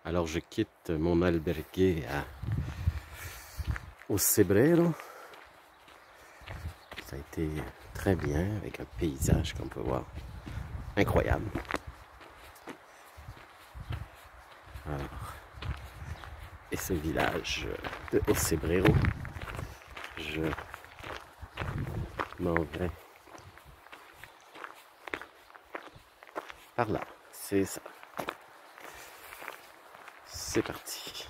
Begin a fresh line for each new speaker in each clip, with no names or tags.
Alors je quitte mon albergue au Cebreiro. Ça a été très bien avec un paysage qu'on peut voir incroyable. Alors, et ce village de Ocebreiro, je m'en vais par là. C'est ça. C'est parti.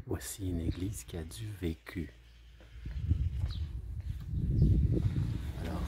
Voici une église qui a du vécu. Alors,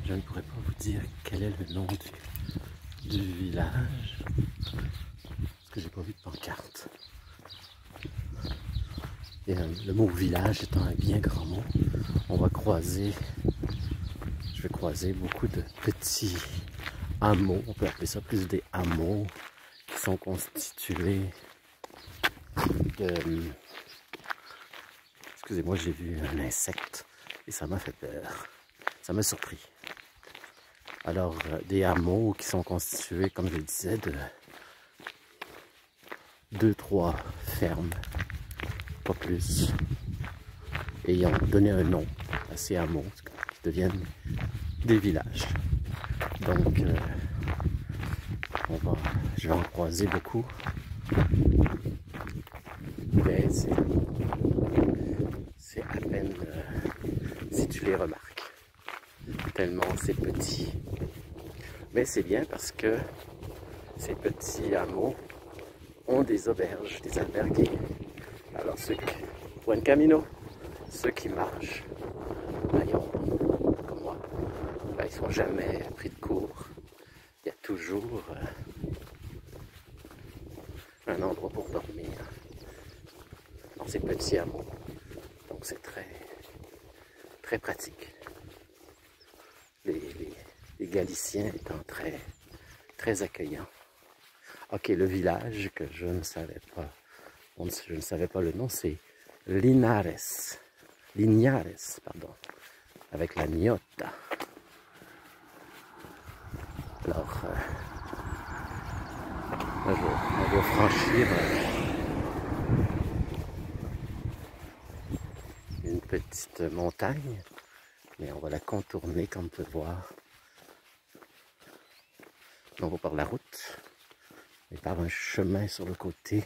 je ne pourrais pas vous dire quel est le nom du village, parce que j'ai pas vu de pancarte. Et le mot village étant un bien grand mot, je vais croiser beaucoup de petits hameaux, on peut appeler ça plus des hameaux, qui sont constitués de... Excusez-moi, j'ai vu un insecte et ça m'a fait peur. Ça m'a surpris. Alors, des hameaux qui sont constitués, comme je le disais, de 2-3 fermes, pas plus. Et ils ont donné un nom à ces hameaux qui deviennent des villages. Donc, je vais en croiser beaucoup. Mais c'est à peine si tu les remarques. Tellement c'est petit. Mais c'est bien parce que ces petits hameaux ont des auberges, des albergues. Alors Buen Camino, ceux qui marchent, comme moi, ils ne sont jamais pris de court. Il y a toujours un endroit pour dormir dans ces petits hameaux. Donc c'est très, très pratique. Les Galiciens étant très, très accueillants. Ok, le village que je ne savais pas, je ne savais pas le nom, c'est Linares, pardon, avec la Niota. Alors, on va franchir une petite montagne, mais on va la contourner comme on peut voir. Non pas par la route, mais par un chemin sur le côté.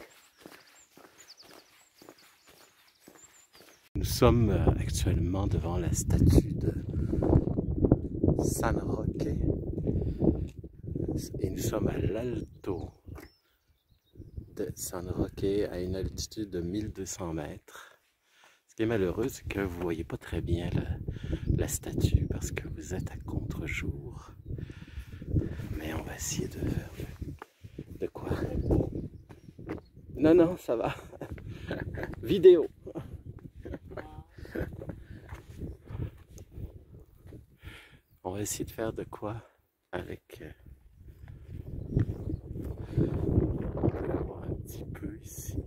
Nous sommes actuellement devant la statue de San Roque et nous sommes à l'alto de San Roque à une altitude de 1200 mètres. Ce qui est malheureux, c'est que vous ne voyez pas très bien la statue parce que vous êtes à contre-jour. Mais on va essayer de faire de quoi? Non, non, ça va. Vidéo. On va essayer de faire de quoi avec... on peut la voir un petit peu ici.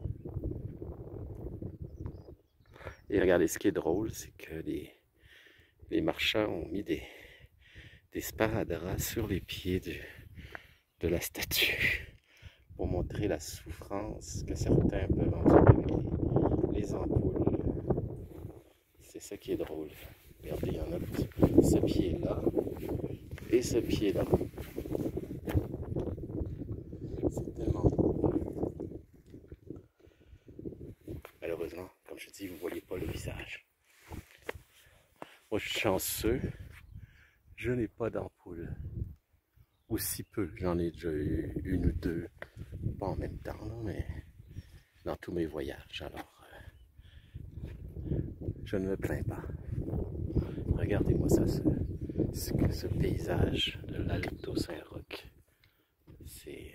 Et regardez, ce qui est drôle, c'est que les marchands ont mis des sparadraps sur les pieds de la statue pour montrer la souffrance que certains peuvent endurer avec les ampoules. C'est ça qui est drôle. Regardez, il y en a ce pied-là et ce pied-là. C'est tellement drôle. Malheureusement, comme je dis, vous ne voyez pas le visage. Moi, je suis chanceux. Je n'ai pas d'ampoule. Ou si peu. J'en ai déjà eu une ou deux. Pas en même temps, non, mais dans tous mes voyages. Alors, je ne me plains pas. Regardez-moi ça, ce paysage de l'Alto Saint-Roch. C'est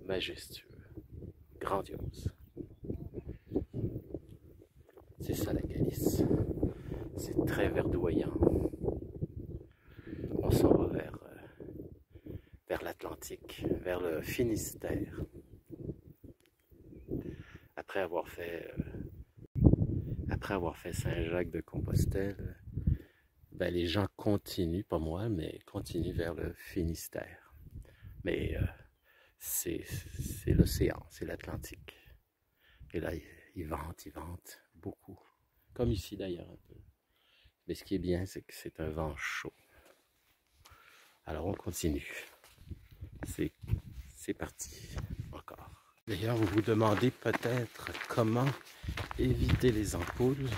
majestueux, grandiose. C'est ça la Galice. C'est très verdoyant. On s'en va vers l'Atlantique, vers le Finistère. Après avoir fait Saint-Jacques-de-Compostelle, ben, les gens continuent, pas moi, mais continuent vers le Finistère. Mais c'est l'océan, c'est l'Atlantique. Et là, il vente beaucoup. Comme ici d'ailleurs un peu. Mais ce qui est bien, c'est que c'est un vent chaud. Alors on continue. C'est parti, encore. D'ailleurs, vous vous demandez peut-être comment éviter les ampoules.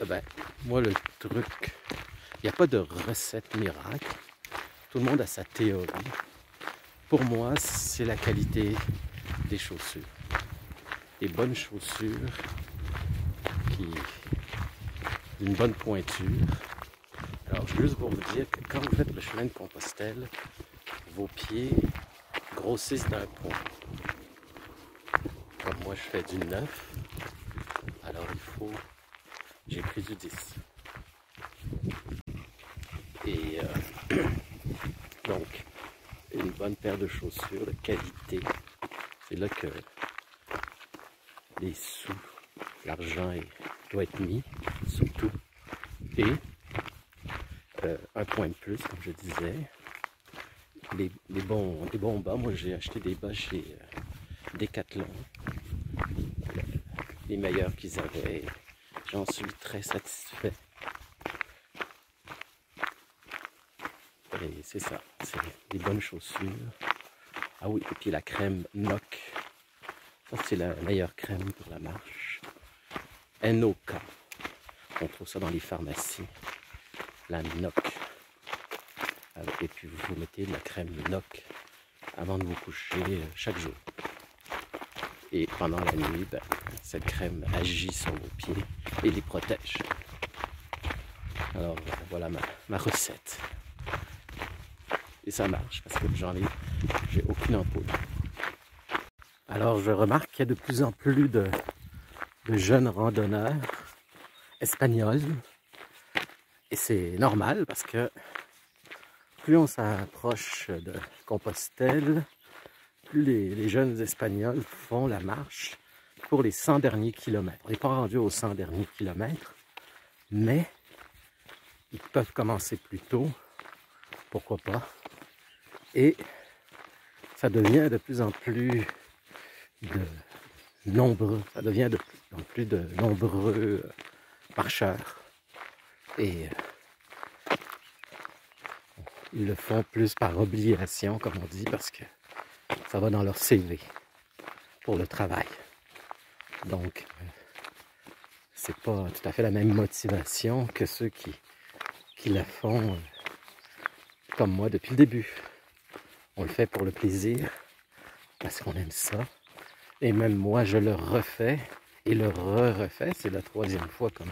Ben, moi, le truc, il n'y a pas de recette miracle. Tout le monde a sa théorie. Pour moi, c'est la qualité des chaussures. Les bonnes chaussures d'une bonne pointure. Alors, juste pour vous dire que quand vous faites le chemin de Compostelle, vos pieds grossissent d'un point. Comme moi, je fais du 9. Alors, j'ai pris du 10. Et donc, une bonne paire de chaussures de qualité, c'est là que les sous, l'argent doit être mis, surtout. Et un point de plus, comme je disais, des bons bas. Moi, j'ai acheté des bas chez Decathlon, les meilleurs qu'ils avaient. J'en suis très satisfait. Et c'est ça, c'est des bonnes chaussures. Ah oui, et puis la crème NOC. Ça, c'est la meilleure crème pour la marche. NOK. On trouve ça dans les pharmacies. La NOC. Et puis vous mettez de la crème NOC avant de vous coucher chaque jour. Et pendant la nuit, ben, cette crème agit sur vos pieds et les protège. Alors voilà ma recette. Et ça marche parce que j'ai aucune ampoule. Alors je remarque qu'il y a de plus en plus de jeunes randonneurs espagnols. Et c'est normal parce que plus on s'approche de Compostelle, plus les jeunes Espagnols font la marche pour les 100 derniers kilomètres. On n'est pas rendu aux 100 derniers kilomètres, mais ils peuvent commencer plus tôt, pourquoi pas. Et ça devient de plus en plus nombreux, ça devient de plus en plus de nombreux marcheurs. Et ils le font plus par obligation, comme on dit, parce que ça va dans leur CV pour le travail. Donc, c'est pas tout à fait la même motivation que ceux qui la font comme moi depuis le début. On le fait pour le plaisir, parce qu'on aime ça. Et même moi, je le refais et le refais. C'est la 3e fois, comme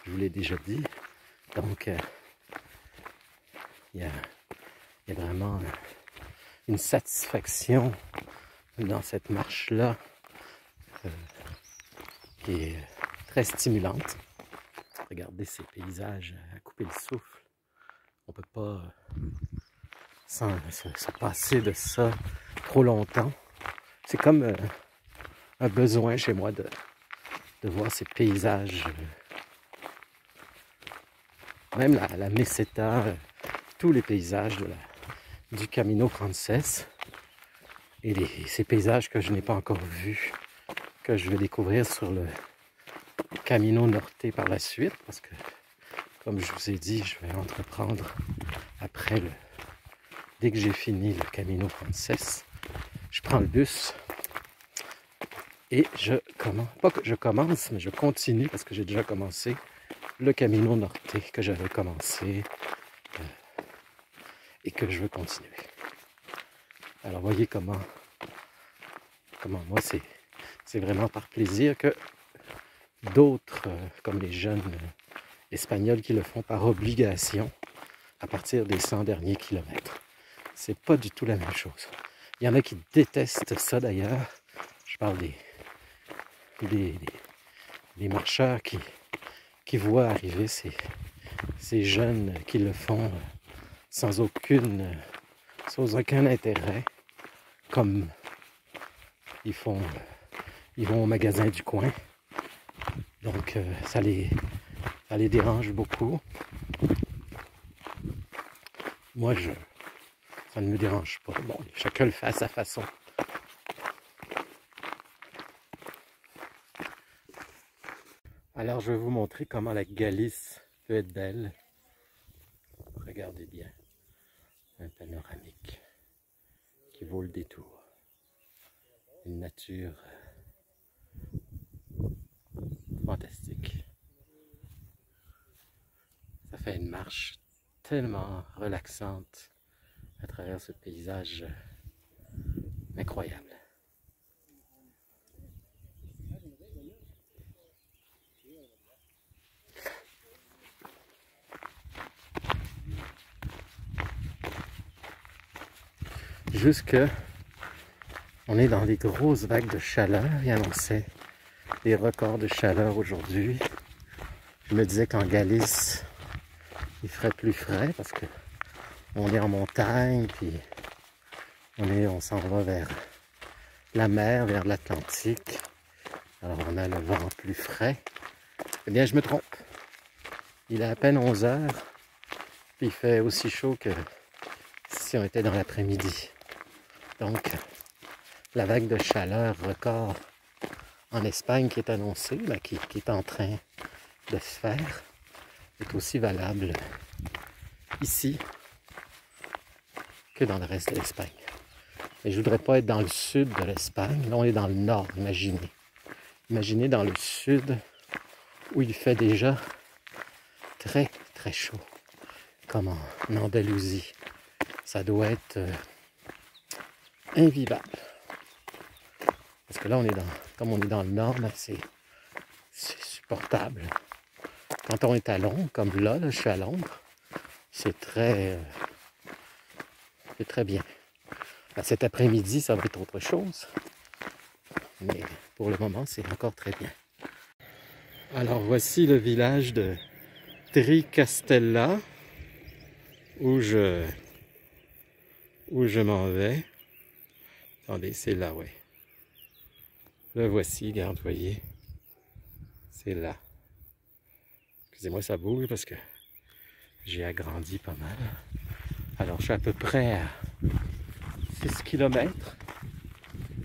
je vous l'ai déjà dit. Donc, il y a vraiment une satisfaction dans cette marche-là qui est très stimulante. Regardez ces paysages à couper le souffle. On ne peut pas se passer de ça trop longtemps. C'est comme un besoin chez moi de voir ces paysages. Même la Meseta, tous les paysages du Camino Frances. Et ces paysages que je n'ai pas encore vus, que je vais découvrir sur le Camino Norte par la suite, parce que, comme je vous ai dit, je vais entreprendre après dès que j'ai fini le Camino Frances, je prends le bus et pas que je commence, mais je continue, parce que j'ai déjà commencé le Camino Norte que j'avais commencé et que je veux continuer. Alors voyez comment moi c'est vraiment par plaisir que d'autres, comme les jeunes Espagnols qui le font par obligation à partir des 100 derniers kilomètres. C'est pas du tout la même chose. Il y en a qui détestent ça d'ailleurs. Je parle des marcheurs qui voient arriver ces jeunes qui le font sans aucun intérêt, comme ils vont au magasin du coin. Donc ça les ça les dérange beaucoup. Moi, ça ne me dérange pas. Bon, chacun le fait à sa façon. Alors, je vais vous montrer comment la Galice peut être belle. Regardez bien. Un panoramique qui vaut le détour. Une nature fantastique. Ça fait une marche tellement relaxante à travers ce paysage incroyable. Jusque, on est dans des grosses vagues de chaleur. Il annonçait des records de chaleur aujourd'hui. Je me disais qu'en Galice, il ferait plus frais parce que on est en montagne, puis on s'en va vers la mer, vers l'Atlantique. Alors on a le vent plus frais. Eh bien, je me trompe. Il est à peine 11 heures, puis il fait aussi chaud que si on était dans l'après-midi. Donc, la vague de chaleur record en Espagne qui est annoncée, là, qui est en train de se faire, est aussi valable ici que dans le reste de l'Espagne. Mais je ne voudrais pas être dans le sud de l'Espagne. Là, on est dans le nord, imaginez. Imaginez dans le sud où il fait déjà très, très chaud, comme en Andalousie. Ça doit être invivable. Parce que là, comme on est dans le nord, c'est supportable. Quand on est à l'ombre, comme là, je suis à l'ombre, c'est très bien. Cet après-midi, ça va être autre chose. Mais pour le moment, c'est encore très bien. Alors, voici le village de Tricastella, où je m'en vais. Attendez, c'est là, ouais. Le voici, regarde, vous voyez. C'est là. Excusez-moi, ça bouge parce que j'ai agrandi pas mal. Alors, je suis à peu près à 6 km,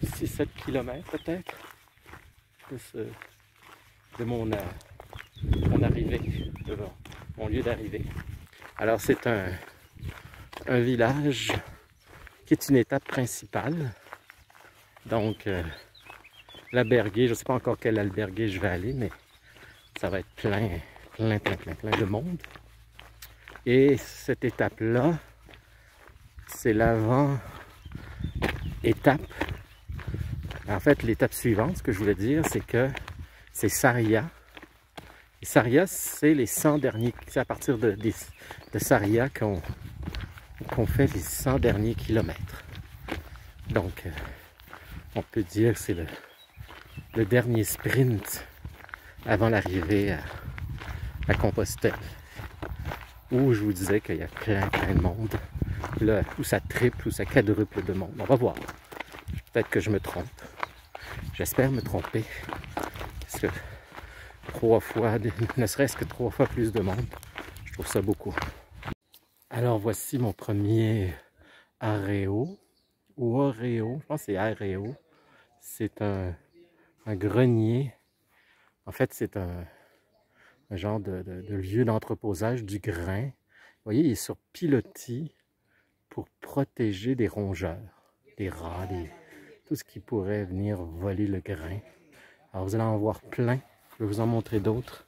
6-7 km peut-être de mon arrivée, de mon lieu d'arrivée. Alors, c'est un village qui est une étape principale. Donc, l'alberguer, je ne sais pas encore quel alberguer je vais aller, mais ça va être plein de monde. Et cette étape-là, c'est l'avant-étape. En fait, l'étape suivante, ce que je voulais dire, c'est que c'est Sarria. Et Sarria, c'est les 100 derniers, c'est à partir de Sarria qu'on fait les 100 derniers kilomètres. Donc, on peut dire que c'est le dernier sprint avant l'arrivée à Compostelle, où je vous disais qu'il y a plein de monde, là, où ça triple, où ça quadruple de monde. On va voir. Peut-être que je me trompe. J'espère me tromper. Parce que 3 fois, ne serait-ce que 3 fois plus de monde, je trouve ça beaucoup. Alors voici mon premier Areo, ou Oreo, je pense que c'est Areo. C'est un grenier. En fait, c'est un genre de lieu d'entreposage du grain. Vous voyez, il est sur pilotis pour protéger des rongeurs, des rats, tout ce qui pourrait venir voler le grain. Alors vous allez en voir plein. Je vais vous en montrer d'autres.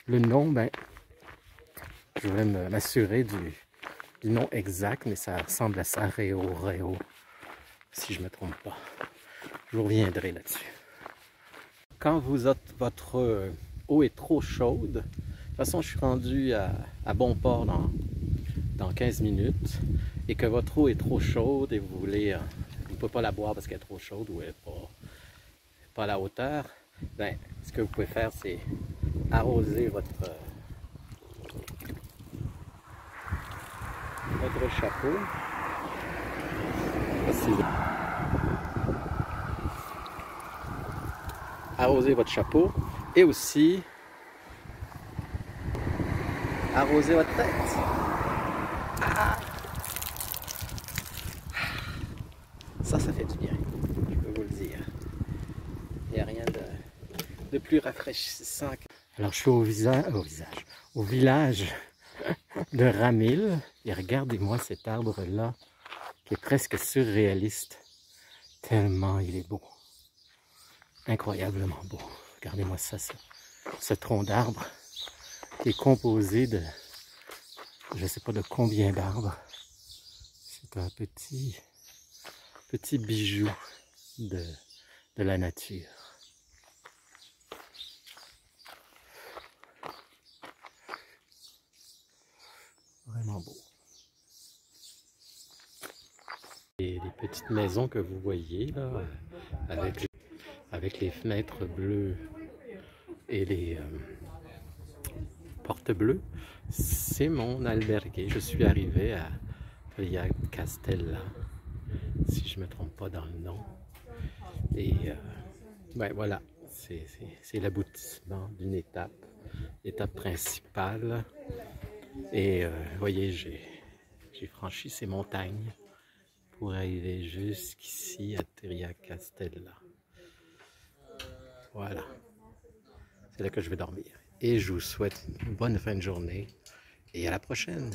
Le nom, ben, je vais m'assurer du nom exact, mais ça ressemble à ça, Reo, si je ne me trompe pas. Je reviendrai là-dessus. Quand votre eau est trop chaude, de toute façon je suis rendu à bon port dans 15 minutes, et que votre eau est trop chaude et vous voulez, vous ne pouvez pas la boire parce qu'elle est trop chaude ou elle n'est pas à la hauteur, ben, ce que vous pouvez faire, c'est arroser votre chapeau. Arroser votre chapeau et aussi arroser votre tête. Ah! Ça fait du bien, je peux vous le dire. Il n'y a rien de plus rafraîchissant. Alors je suis au village de Ramil, et regardez-moi cet arbre-là, qui est presque surréaliste, tellement il est beau, incroyablement beau. Regardez-moi ça, ce tronc d'arbre qui est composé de, je ne sais pas de combien d'arbres. C'est un petit bijou de la nature. Vraiment beau. Et les petites maisons que vous voyez là, avec les fenêtres bleues et les portes bleues, c'est mon albergue. Je suis arrivé à Tria Castella, si je ne me trompe pas dans le nom. Et ben voilà, c'est l'aboutissement d'une étape principale. Et vous voyez, j'ai franchi ces montagnes pour arriver jusqu'ici à Tria Castella. Voilà, c'est là que je vais dormir. Et je vous souhaite une bonne fin de journée et à la prochaine.